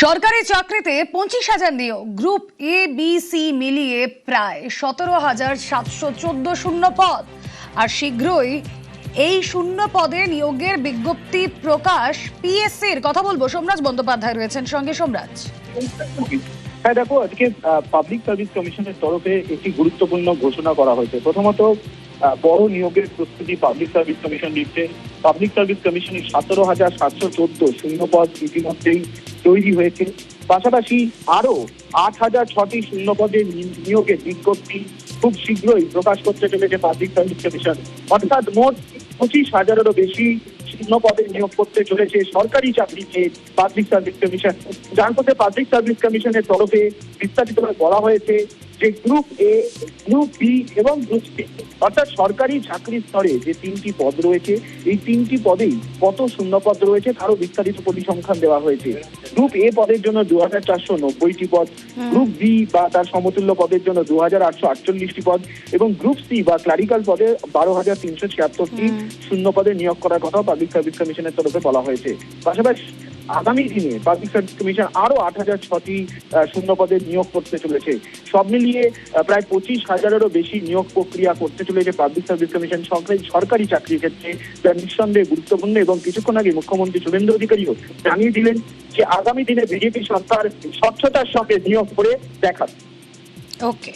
সরকারি চাকরিতে 25,000 নিয়োগ, গ্রুপ এ বি সি মিলিয়ে প্রায় 17,714 শূন্য পদ। আর শীঘ্রই এই শূন্য পদে নিয়োগের বিজ্ঞপ্তি প্রকাশ পিএসসির। কথা বলবো, সোমরাজ বন্দ্যোপাধ্যায় রয়েছেন সঙ্গে। সোমরাজ, হ্যাঁ দেখো, আজকে পাবলিক সার্ভিস কমিশনের তরফে একটি গুরুত্বপূর্ণ ঘোষণা করা হয়েছে। প্রথমত বড় নিয়োগের প্রস্তুতি পাবলিক সার্ভিস কমিশন নিচ্ছে। পাবলিক সার্ভিস কমিশনের 17,714 শূন্য পদ ইতিমধ্যেই তৈরি হয়েছে। পাশাপাশি আরো 8,006টি শূন্য পদের নিয়োগের বিজ্ঞপ্তি খুব শীঘ্রই প্রকাশ করতে চলেছে পাবলিক সার্ভিস কমিশন। অর্থাৎ মোট 25,000-এরও বেশি শূন্য পদে নিয়োগ করতে চলেছে সরকারি চাকরিতে পাবলিক সার্ভিস কমিশন। যার মধ্যে পাবলিক সার্ভিস কমিশনের তরফে বিস্তারিতভাবে বলা হয়েছে যে গ্রুপ এ, গ্রুপ বি এবং গ্রুপ সি অর্থাৎ সরকারি চাকরির স্তরে যে 3টি পদ রয়েছে, এই 3টি পদেই কত শূন্য পদ রয়েছে তারও বিস্তারিত পরিসংখ্যান দেওয়া হয়েছে। গ্রুপ এ পদের জন্য 2,490টি পদ, গ্রুপ বি বা তার সমতুল্য পদের জন্য 2,848টি পদ এবং গ্রুপ সি বা ক্লারিক্যাল পদে 12,376টি শূন্য পদে নিয়োগ করার কথা পাবলিক সার্ভিস কমিশনের তরফে বলা হয়েছে। পাশাপাশি আগামী দিনে পাবলিক সার্ভিস কমিশন আরো 8,006টি শূন্য পদে নিয়োগ করতে চলেছে। সব মিলিয়ে প্রায় 25,000-এরও বেশি নিয়োগ প্রক্রিয়া করতে চলেছে পাবলিক সার্ভিস কমিশন সরকারি চাকরির ক্ষেত্রে, যা নিঃসন্দেহে গুরুত্বপূর্ণ। এবং কিছুক্ষণ আগে মুখ্যমন্ত্রী শুভেন্দু অধিকারীও জানিয়ে দিলেন যে আগামী দিনে বিজেপি সরকার স্বচ্ছতার সঙ্গে নিয়োগ করে দেখাবে। ওকে।